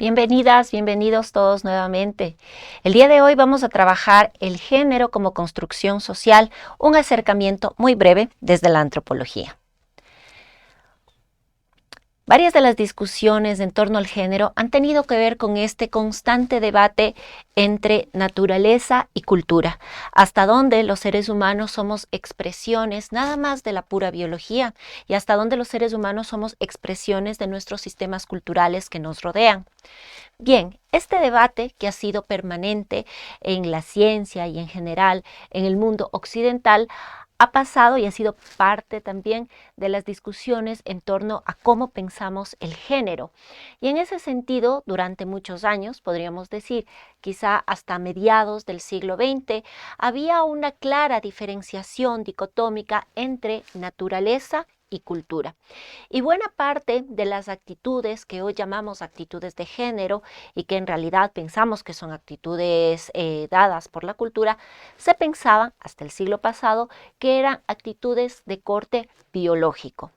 Bienvenidas, bienvenidos todos nuevamente. El día de hoy vamos a trabajar el género como construcción social, un acercamiento muy breve desde la antropología. Varias de las discusiones en torno al género han tenido que ver con este constante debate entre naturaleza y cultura, hasta dónde los seres humanos somos expresiones nada más de la pura biología y hasta dónde los seres humanos somos expresiones de nuestros sistemas culturales que nos rodean. Bien, este debate que ha sido permanente en la ciencia y en general en el mundo occidental ha pasado y ha sido parte también de las discusiones en torno a cómo pensamos el género. Y en ese sentido, durante muchos años, podríamos decir, quizá hasta mediados del siglo XX, había una clara diferenciación dicotómica entre naturaleza y cultura. Y buena parte de las actitudes que hoy llamamos actitudes de género y que en realidad pensamos que son actitudes dadas por la cultura, se pensaban hasta el siglo pasado que eran actitudes de corte biológico.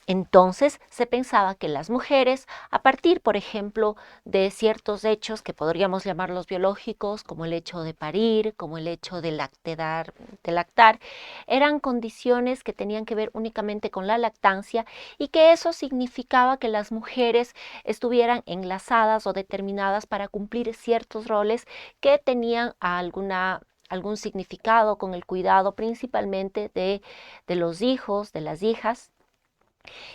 Entonces se pensaba que las mujeres, a partir, por ejemplo, de ciertos hechos que podríamos llamarlos biológicos, como el hecho de parir, como el hecho de lactar, eran condiciones que tenían que ver únicamente con la lactancia y que eso significaba que las mujeres estuvieran enlazadas o determinadas para cumplir ciertos roles que tenían algún significado con el cuidado principalmente de los hijos, de las hijas.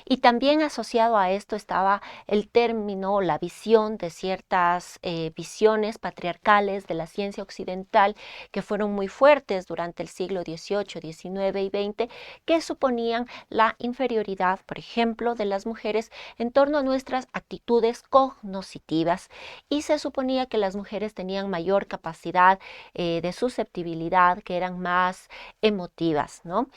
Y también asociado a esto estaba el término, la visión de ciertas visiones patriarcales de la ciencia occidental que fueron muy fuertes durante el siglo XVIII, XIX y XX, que suponían la inferioridad, por ejemplo, de las mujeres en torno a nuestras actitudes cognoscitivas. Y se suponía que las mujeres tenían mayor capacidad de susceptibilidad, que eran más emotivas, ¿no?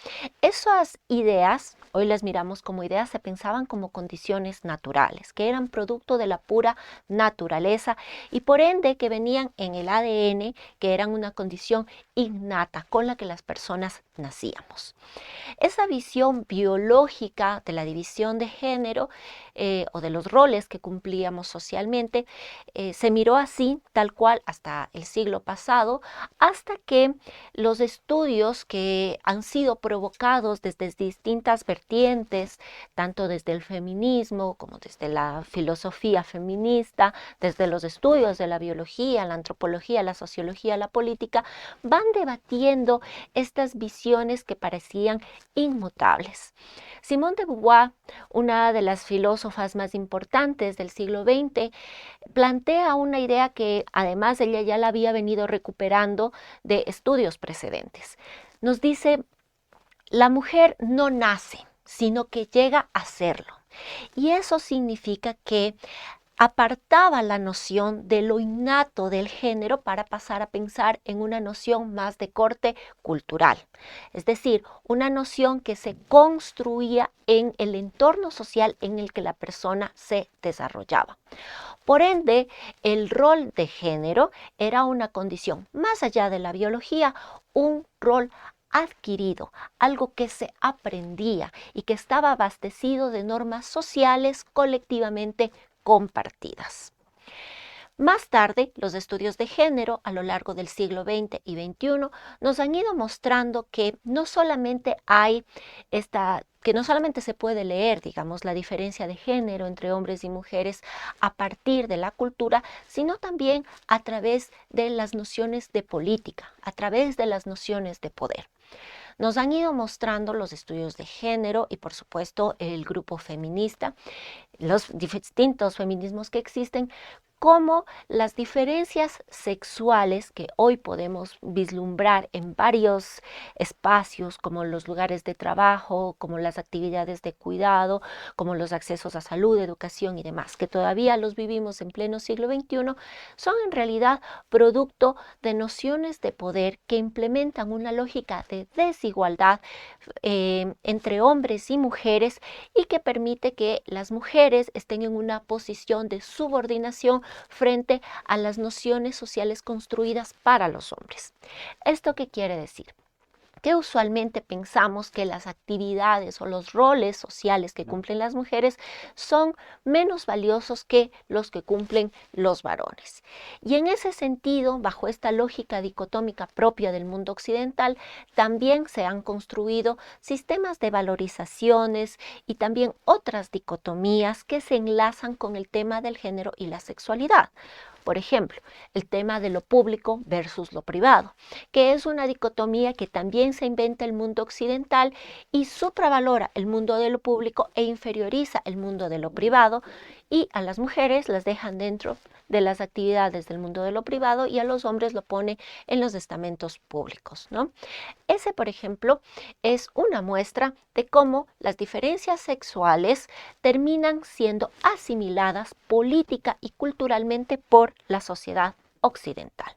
Esas ideas, hoy las miramos como ideas, se pensaban como condiciones naturales, que eran producto de la pura naturaleza y por ende que venían en el ADN, que eran una condición innata con la que las personas nacíamos. Esa visión biológica de la división de género o de los roles que cumplíamos socialmente se miró así, tal cual, hasta el siglo pasado, hasta que los estudios que han sido provocados desde distintas vertientes, tanto desde el feminismo como desde la filosofía feminista, desde los estudios de la biología, la antropología, la sociología, la política, van debatiendo estas visiones que parecían inmutables. Simone de Beauvoir, una de las filósofas más importantes del siglo XX, plantea una idea que además ella ya la había venido recuperando de estudios precedentes. Nos dice, la mujer no nace, sino que llega a serlo. Y eso significa que apartaba la noción de lo innato del género para pasar a pensar en una noción más de corte cultural, es decir, una noción que se construía en el entorno social en el que la persona se desarrollaba. Por ende, el rol de género era una condición, más allá de la biología, un rol adquirido, algo que se aprendía y que estaba abastecido de normas sociales colectivamente compartidas. Más tarde, los estudios de género a lo largo del siglo XX y XXI nos han ido mostrando que no solamente que no solamente se puede leer, digamos, la diferencia de género entre hombres y mujeres a partir de la cultura, sino también a través de las nociones de política, a través de las nociones de poder. Nos han ido mostrando los estudios de género y por supuesto el grupo feminista, los distintos feminismos que existen, cómo las diferencias sexuales que hoy podemos vislumbrar en varios espacios, como los lugares de trabajo, como las actividades de cuidado, como los accesos a salud, educación y demás, que todavía los vivimos en pleno siglo XXI, son en realidad producto de nociones de poder que implementan una lógica de desigualdad entre hombres y mujeres y que permite que las mujeres estén en una posición de subordinación frente a las nociones sociales construidas para los hombres. ¿Esto qué quiere decir? que usualmente pensamos que las actividades o los roles sociales que cumplen las mujeres son menos valiosos que los que cumplen los varones. Y en ese sentido, bajo esta lógica dicotómica propia del mundo occidental, también se han construido sistemas de valorizaciones y también otras dicotomías que se enlazan con el tema del género y la sexualidad. Por ejemplo, el tema de lo público versus lo privado, que es una dicotomía que también se inventa el mundo occidental y supravalora el mundo de lo público e inferioriza el mundo de lo privado, y a las mujeres las dejan dentro de las actividades del mundo de lo privado y a los hombres lo pone en los estamentos públicos, ¿no? Ese, por ejemplo, es una muestra de cómo las diferencias sexuales terminan siendo asimiladas política y culturalmente por la sociedad occidental,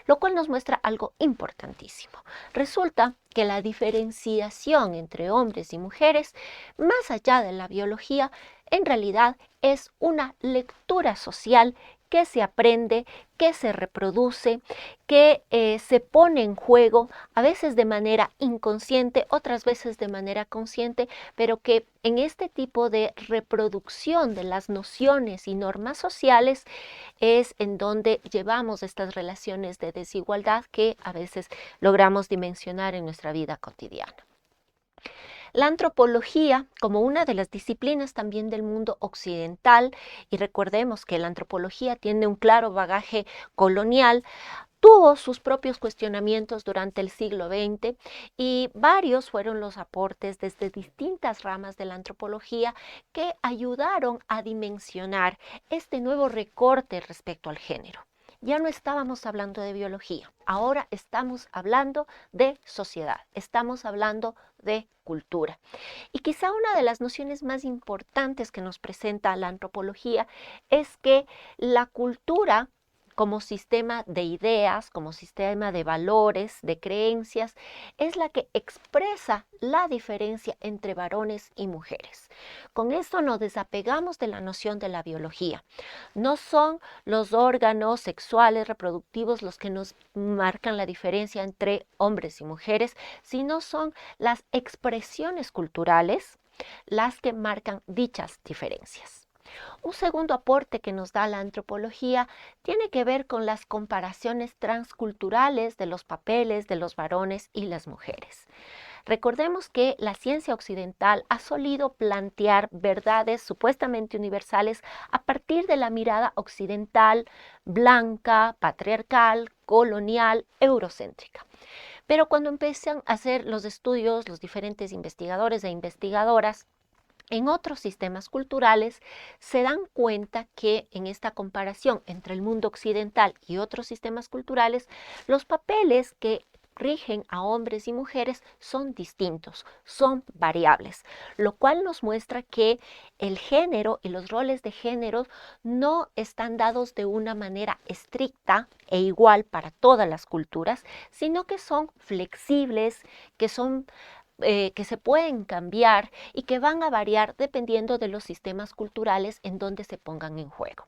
lo cual nos muestra algo importantísimo. Resulta que la diferenciación entre hombres y mujeres, más allá de la biología, en realidad es una lectura social que se aprende, que se reproduce, que se pone en juego, a veces de manera inconsciente, otras veces de manera consciente, pero que en este tipo de reproducción de las nociones y normas sociales es en donde llevamos estas relaciones de desigualdad que a veces logramos dimensionar en nuestra vida cotidiana. La antropología, como una de las disciplinas también del mundo occidental, y recordemos que la antropología tiene un claro bagaje colonial, tuvo sus propios cuestionamientos durante el siglo XX y varios fueron los aportes desde distintas ramas de la antropología que ayudaron a dimensionar este nuevo recorte respecto al género. Ya no estábamos hablando de biología, ahora estamos hablando de sociedad, estamos hablando de cultura. Y quizá una de las nociones más importantes que nos presenta la antropología es que la cultura como sistema de ideas, como sistema de valores, de creencias, es la que expresa la diferencia entre varones y mujeres. Con esto nos desapegamos de la noción de la biología. No son los órganos sexuales reproductivos los que nos marcan la diferencia entre hombres y mujeres, sino son las expresiones culturales las que marcan dichas diferencias. Un segundo aporte que nos da la antropología tiene que ver con las comparaciones transculturales de los papeles de los varones y las mujeres. Recordemos que la ciencia occidental ha solido plantear verdades supuestamente universales a partir de la mirada occidental, blanca, patriarcal, colonial, eurocéntrica. Pero cuando empiezan a hacer los estudios, los diferentes investigadores e investigadoras, en otros sistemas culturales se dan cuenta que en esta comparación entre el mundo occidental y otros sistemas culturales, los papeles que rigen a hombres y mujeres son distintos, son variables, lo cual nos muestra que el género y los roles de género no están dados de una manera estricta e igual para todas las culturas, sino que son flexibles, que se pueden cambiar y que van a variar dependiendo de los sistemas culturales en donde se pongan en juego.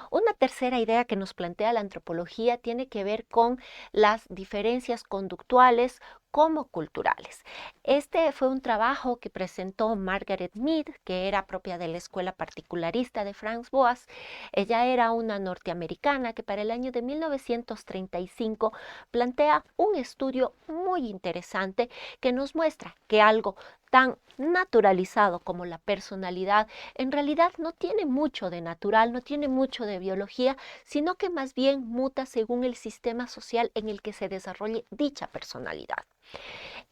Una tercera idea que nos plantea la antropología tiene que ver con las diferencias conductuales como culturales. Este fue un trabajo que presentó Margaret Mead, que era propia de la escuela particularista de Franz Boas. Ella era una norteamericana que para el año de 1935 plantea un estudio muy interesante que nos muestra que algo tan naturalizado como la personalidad en realidad no tiene mucho de natural, no tiene mucho de biología, sino que más bien muta según el sistema social en el que se desarrolle dicha personalidad.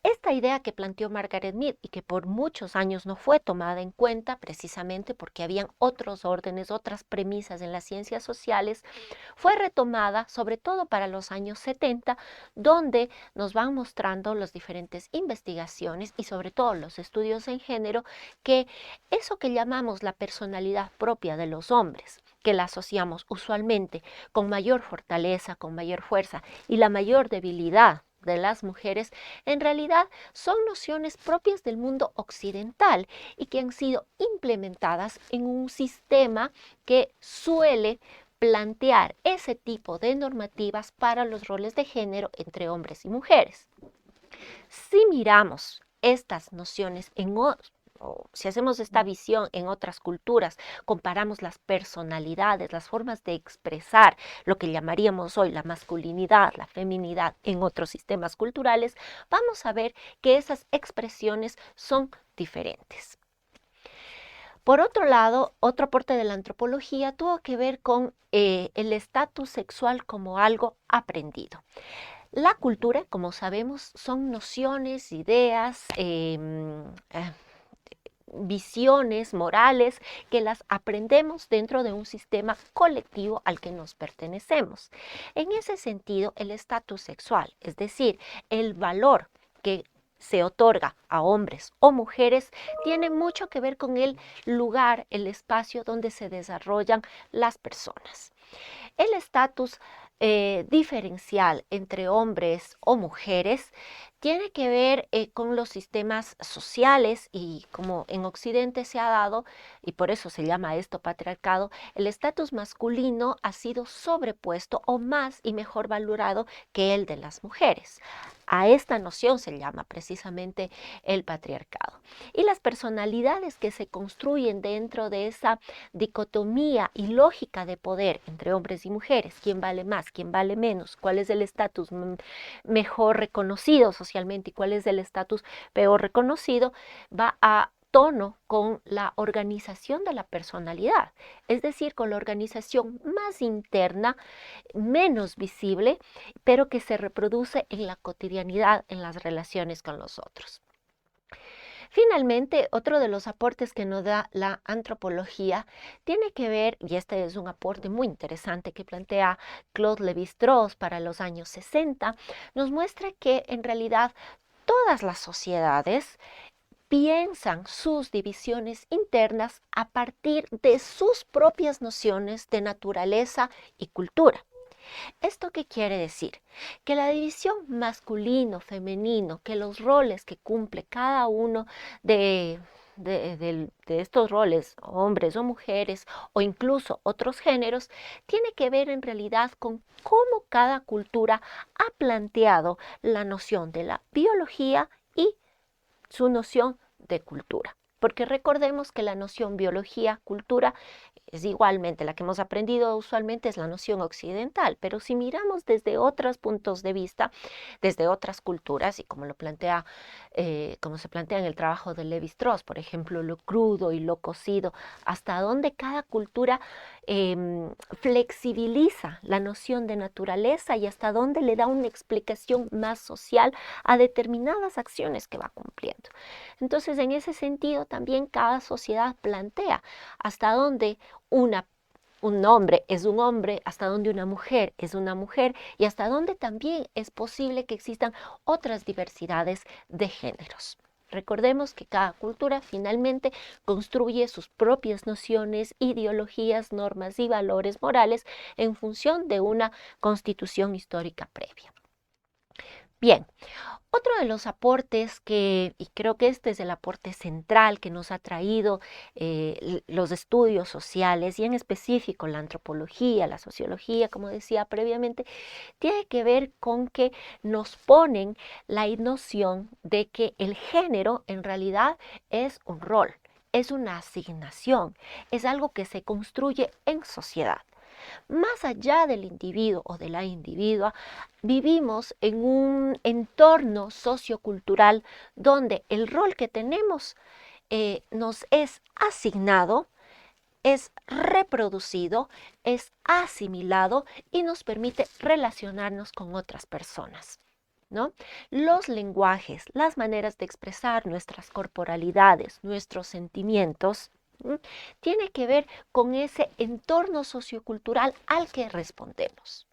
Esta idea que planteó Margaret Mead y que por muchos años no fue tomada en cuenta precisamente porque habían otros órdenes, otras premisas en las ciencias sociales, fue retomada sobre todo para los años 70, donde nos van mostrando las diferentes investigaciones y sobre todo los estudios en género que eso que llamamos la personalidad propia de los hombres, que la asociamos usualmente con mayor fortaleza, con mayor fuerza y la mayor debilidad de las mujeres, en realidad son nociones propias del mundo occidental y que han sido implementadas en un sistema que suele plantear ese tipo de normativas para los roles de género entre hombres y mujeres. Si miramos estas nociones o si hacemos esta visión en otras culturas, comparamos las personalidades, las formas de expresar lo que llamaríamos hoy la masculinidad, la feminidad en otros sistemas culturales, vamos a ver que esas expresiones son diferentes. Por otro lado, otro aporte de la antropología tuvo que ver con el estatus sexual como algo aprendido. La cultura, como sabemos, son nociones, ideas, visiones morales que las aprendemos dentro de un sistema colectivo al que nos pertenecemos. En ese sentido, el estatus sexual, es decir, el valor que se otorga a hombres o mujeres, tiene mucho que ver con el lugar, el espacio donde se desarrollan las personas. El estatus diferencial entre hombres o mujeres tiene que ver con los sistemas sociales y como en Occidente se ha dado, y por eso se llama esto patriarcado, el estatus masculino ha sido sobrepuesto o más y mejor valorado que el de las mujeres. A esta noción se llama precisamente el patriarcado. Y las personalidades que se construyen dentro de esa dicotomía y lógica de poder entre hombres y mujeres, quién vale más, quién vale menos, cuál es el estatus mejor reconocido socialmente y cuál es el estatus peor reconocido, va a tono con la organización de la personalidad, es decir, con la organización más interna, menos visible, pero que se reproduce en la cotidianidad, en las relaciones con los otros. Finalmente, otro de los aportes que nos da la antropología tiene que ver, y este es un aporte muy interesante que plantea Claude Lévi-Strauss para los años 60, nos muestra que en realidad todas las sociedades piensan sus divisiones internas a partir de sus propias nociones de naturaleza y cultura. ¿Esto qué quiere decir? Que la división masculino-femenino, que los roles que cumple cada uno de estos roles, hombres o mujeres, o incluso otros géneros, tiene que ver en realidad con cómo cada cultura ha planteado la noción de la biología y su noción de cultura. Porque recordemos que la noción biología, cultura, es igualmente la que hemos aprendido usualmente es la noción occidental, pero si miramos desde otros puntos de vista, desde otras culturas, y como lo plantea, como se plantea en el trabajo de Lévi-Strauss, por ejemplo, lo crudo y lo cocido, hasta dónde cada cultura flexibiliza la noción de naturaleza y hasta dónde le da una explicación más social a determinadas acciones que va cumpliendo. Entonces, en ese sentido, también cada sociedad plantea hasta dónde un hombre es un hombre, hasta dónde una mujer es una mujer y hasta dónde también es posible que existan otras diversidades de géneros. Recordemos que cada cultura finalmente construye sus propias nociones, ideologías, normas y valores morales en función de una constitución histórica previa. Bien, otro de los aportes y creo que este es el aporte central que nos ha traído los estudios sociales y en específico la antropología, la sociología, como decía previamente, tiene que ver con que nos ponen la noción de que el género en realidad es un rol, es una asignación, es algo que se construye en sociedad. Más allá del individuo o de la individua, vivimos en un entorno sociocultural donde el rol que tenemos nos es asignado, es reproducido, es asimilado y nos permite relacionarnos con otras personas, ¿no? Los lenguajes, las maneras de expresar nuestras corporalidades, nuestros sentimientos, tiene que ver con ese entorno sociocultural al que respondemos.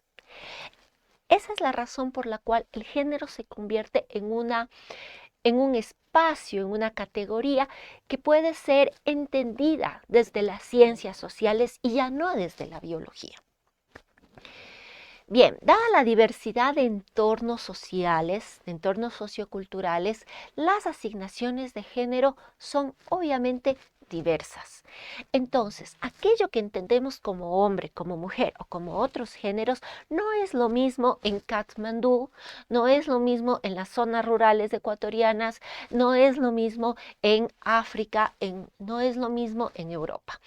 Esa es la razón por la cual el género se convierte en un espacio, en una categoría que puede ser entendida desde las ciencias sociales y ya no desde la biología. Bien, dada la diversidad de entornos sociales, de entornos socioculturales, las asignaciones de género son obviamente diversas. Entonces, aquello que entendemos como hombre, como mujer o como otros géneros no es lo mismo en Katmandú, no es lo mismo en las zonas rurales ecuatorianas, no es lo mismo en África, no es lo mismo en Europa.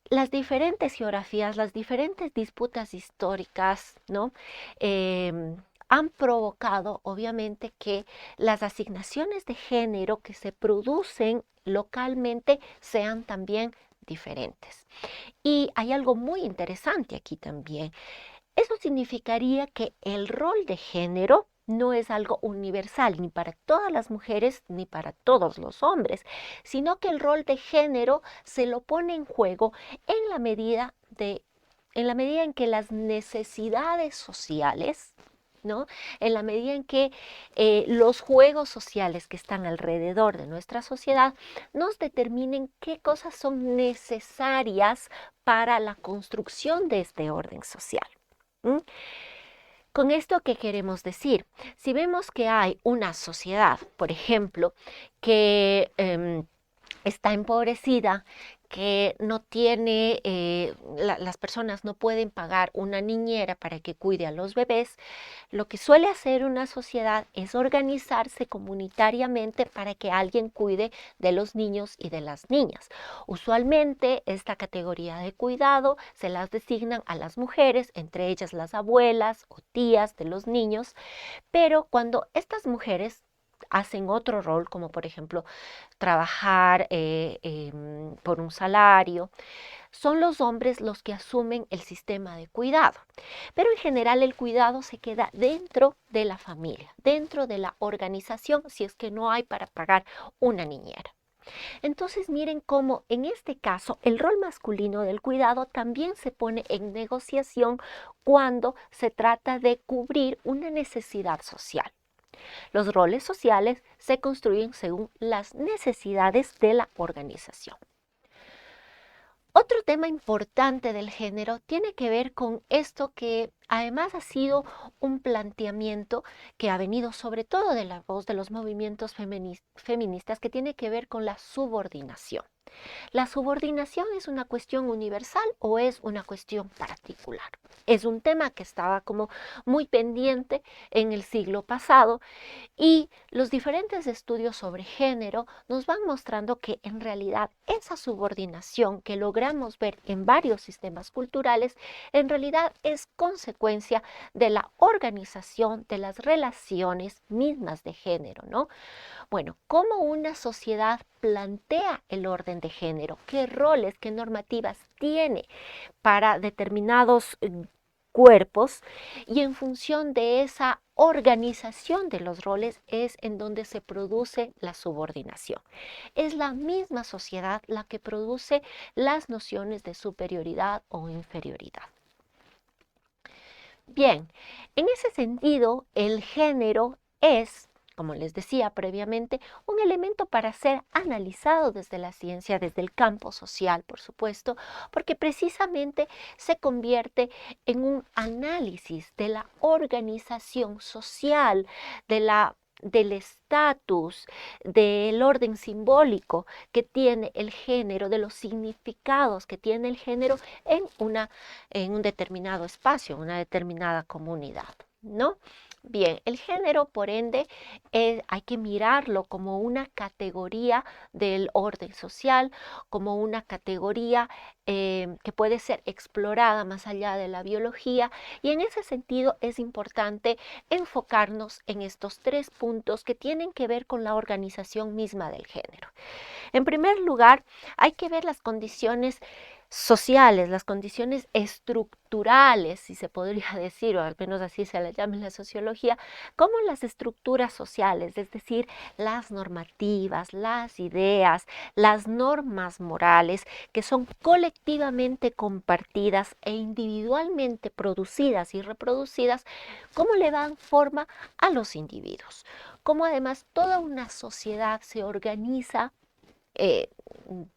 Las diferentes geografías, las diferentes disputas históricas, ¿no? Han provocado, obviamente, que las asignaciones de género que se producen localmente sean también diferentes. Y hay algo muy interesante aquí también. Eso significaría que el rol de género no es algo universal ni para todas las mujeres ni para todos los hombres, sino que el rol de género se lo pone en juego en la medida en que las necesidades sociales, ¿no? En la medida en que los juegos sociales que están alrededor de nuestra sociedad nos determinen qué cosas son necesarias para la construcción de este orden social. ¿Mm? Con esto, ¿qué queremos decir? Si vemos que hay una sociedad, por ejemplo, que está empobrecida, que no tiene, las personas no pueden pagar una niñera para que cuide a los bebés, lo que suele hacer una sociedad es organizarse comunitariamente para que alguien cuide de los niños y de las niñas. Usualmente esta categoría de cuidado se las designan a las mujeres, entre ellas las abuelas o tías de los niños, pero cuando estas mujeres hacen otro rol, como por ejemplo trabajar por un salario, son los hombres los que asumen el sistema de cuidado. Pero en general el cuidado se queda dentro de la familia, dentro de la organización, si es que no hay para pagar una niñera. Entonces miren cómo en este caso el rol masculino del cuidado también se pone en negociación cuando se trata de cubrir una necesidad social. Los roles sociales se construyen según las necesidades de la organización. Otro tema importante del género tiene que ver con esto que además ha sido un planteamiento que ha venido sobre todo de la voz de los movimientos feministas, que tiene que ver con la subordinación. ¿La subordinación es una cuestión universal o es una cuestión particular? Es un tema que estaba como muy pendiente en el siglo pasado y los diferentes estudios sobre género nos van mostrando que en realidad esa subordinación que logramos ver en varios sistemas culturales, en realidad es consecuencia de la organización de las relaciones mismas de género, ¿no? Bueno, ¿cómo una sociedad plantea el orden de género? ¿Qué roles, qué normativas tiene para determinados cuerpos? Y en función de esa organización de los roles es en donde se produce la subordinación. Es la misma sociedad la que produce las nociones de superioridad o inferioridad. Bien, en ese sentido, el género es, como les decía previamente, un elemento para ser analizado desde la ciencia, desde el campo social, por supuesto, porque precisamente se convierte en un análisis de la organización social, del estatus, del orden simbólico que tiene el género, de los significados que tiene el género en un determinado espacio, en una determinada comunidad, ¿no? Bien, el género, por ende, hay que mirarlo como una categoría del orden social, como una categoría que puede ser explorada más allá de la biología, y en ese sentido es importante enfocarnos en estos tres puntos que tienen que ver con la organización misma del género. En primer lugar, hay que ver las condiciones sociales, las condiciones estructurales, si se podría decir, o al menos así se le llama en la sociología, como las estructuras sociales, es decir, las normativas, las ideas, las normas morales que son colectivamente compartidas e individualmente producidas y reproducidas, cómo le dan forma a los individuos, cómo además toda una sociedad se organiza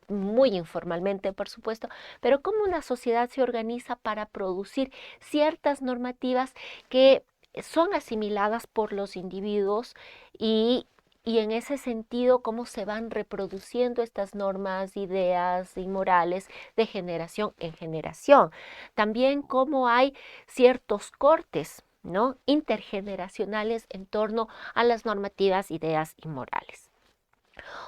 muy informalmente, por supuesto, pero cómo una sociedad se organiza para producir ciertas normativas que son asimiladas por los individuos y en ese sentido cómo se van reproduciendo estas normas, ideas y morales de generación en generación. También cómo hay ciertos cortes, ¿no?, intergeneracionales en torno a las normativas, ideas y morales.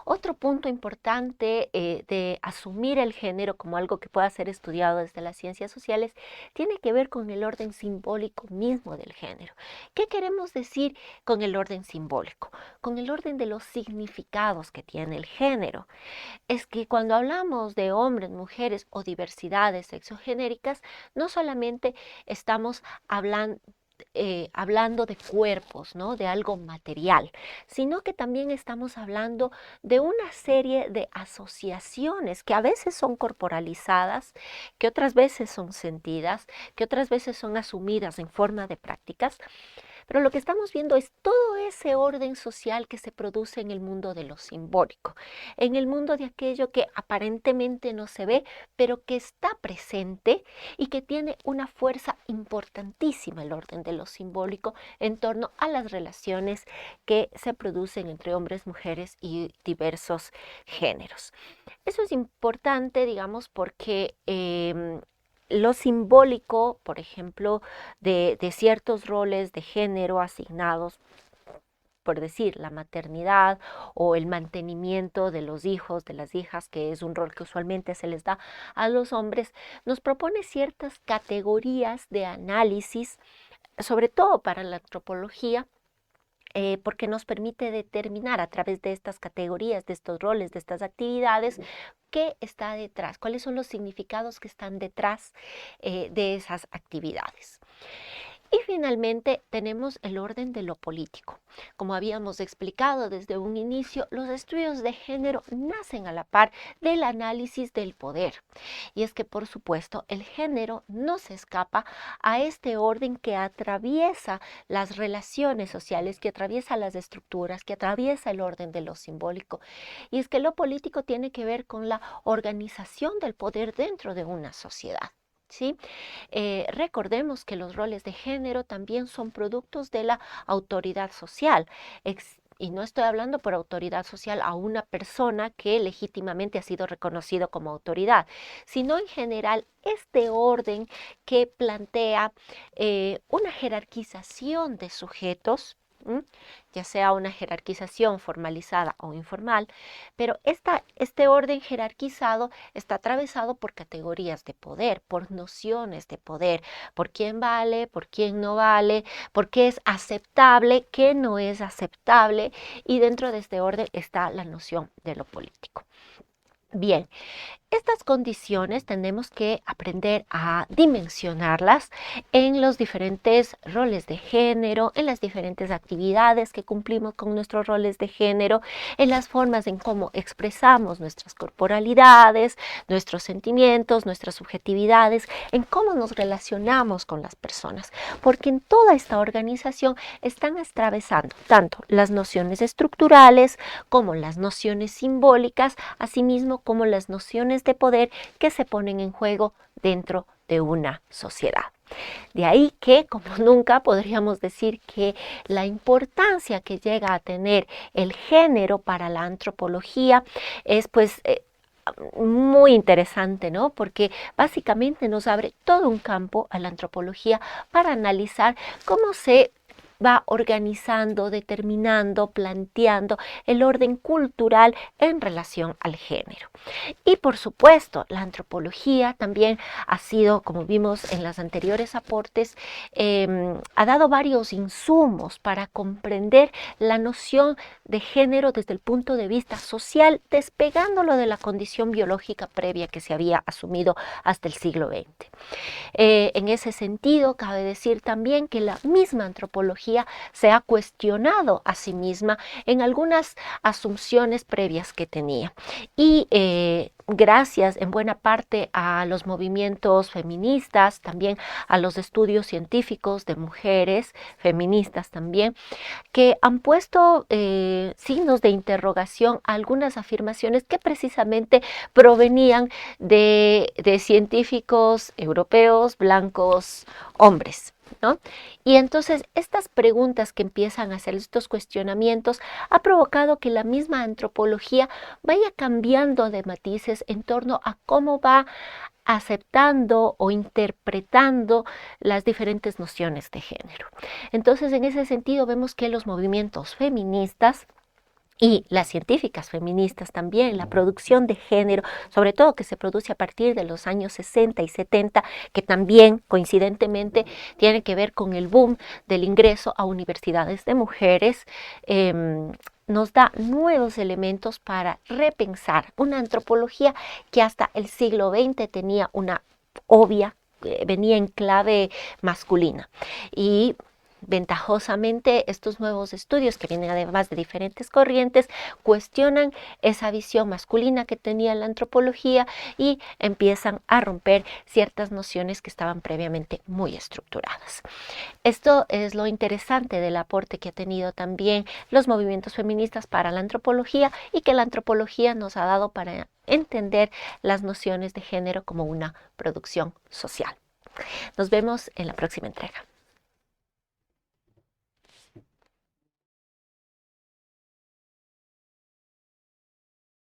Otro punto importante de asumir el género como algo que pueda ser estudiado desde las ciencias sociales tiene que ver con el orden simbólico mismo del género. ¿Qué queremos decir con el orden simbólico? Con el orden de los significados que tiene el género. Es que cuando hablamos de hombres, mujeres o diversidades sexogenéricas, no solamente estamos hablando de cuerpos, ¿no?, de algo material, sino que también estamos hablando de una serie de asociaciones que a veces son corporalizadas, que otras veces son sentidas, que otras veces son asumidas en forma de prácticas. Pero lo que estamos viendo es todo ese orden social que se produce en el mundo de lo simbólico, en el mundo de aquello que aparentemente no se ve, pero que está presente y que tiene una fuerza importantísima, el orden de lo simbólico, en torno a las relaciones que se producen entre hombres, mujeres y diversos géneros. Eso es importante, digamos, porque lo simbólico, por ejemplo, de ciertos roles de género asignados, por decir, la maternidad o el mantenimiento de los hijos, de las hijas, que es un rol que usualmente se les da a los hombres, nos propone ciertas categorías de análisis, sobre todo para la antropología, porque nos permite determinar a través de estas categorías, de estos roles, de estas actividades, qué está detrás, cuáles son los significados que están detrás de esas actividades. Y finalmente tenemos el orden de lo político. Como habíamos explicado desde un inicio, los estudios de género nacen a la par del análisis del poder. Y es que, por supuesto, el género no se escapa a este orden que atraviesa las relaciones sociales, que atraviesa las estructuras, que atraviesa el orden de lo simbólico. Y es que lo político tiene que ver con la organización del poder dentro de una sociedad. ¿Sí? Recordemos que los roles de género también son productos de la autoridad social. Y no estoy hablando por autoridad social a una persona que legítimamente ha sido reconocido como autoridad, sino en general este orden que plantea una jerarquización de sujetos, ya sea una jerarquización formalizada o informal, pero este orden jerarquizado está atravesado por categorías de poder, por nociones de poder, por quién vale, por quién no vale, por qué es aceptable, qué no es aceptable, y dentro de este orden está la noción de lo político. Bien, estas condiciones tenemos que aprender a dimensionarlas en los diferentes roles de género, en las diferentes actividades que cumplimos con nuestros roles de género, en las formas en cómo expresamos nuestras corporalidades, nuestros sentimientos, nuestras subjetividades, en cómo nos relacionamos con las personas, porque en toda esta organización están atravesando tanto las nociones estructurales como las nociones simbólicas, asimismo como las nociones de poder que se ponen en juego dentro de una sociedad. De ahí que, como nunca, podríamos decir que la importancia que llega a tener el género para la antropología es muy interesante, ¿no? Porque básicamente nos abre todo un campo a la antropología para analizar cómo se va organizando, determinando, planteando el orden cultural en relación al género. Y por supuesto, la antropología también ha sido, como vimos en los anteriores aportes, ha dado varios insumos para comprender la noción de género desde el punto de vista social, despegándolo de la condición biológica previa que se había asumido hasta el siglo XX. En ese sentido, cabe decir también que la misma antropología antropología se ha cuestionado a sí misma en algunas asunciones previas que tenía. Y gracias en buena parte a los movimientos feministas, también a los estudios científicos de mujeres feministas también, que han puesto signos de interrogación a algunas afirmaciones que precisamente provenían de científicos europeos, blancos, hombres, ¿no? Y entonces estas preguntas que empiezan a hacer, estos cuestionamientos, ha provocado que la misma antropología vaya cambiando de matices en torno a cómo va aceptando o interpretando las diferentes nociones de género. Entonces, en ese sentido, vemos que los movimientos feministas y las científicas feministas también, la producción de género, sobre todo que se produce a partir de los años 60 y 70, que también coincidentemente tiene que ver con el boom del ingreso a universidades de mujeres, nos da nuevos elementos para repensar una antropología que hasta el siglo XX tenía una obvia, venía en clave masculina. Y ventajosamente, estos nuevos estudios que vienen además de diferentes corrientes cuestionan esa visión masculina que tenía la antropología y empiezan a romper ciertas nociones que estaban previamente muy estructuradas. Esto es lo interesante del aporte que ha tenido también los movimientos feministas para la antropología y que la antropología nos ha dado para entender las nociones de género como una producción social. Nos vemos en la próxima entrega.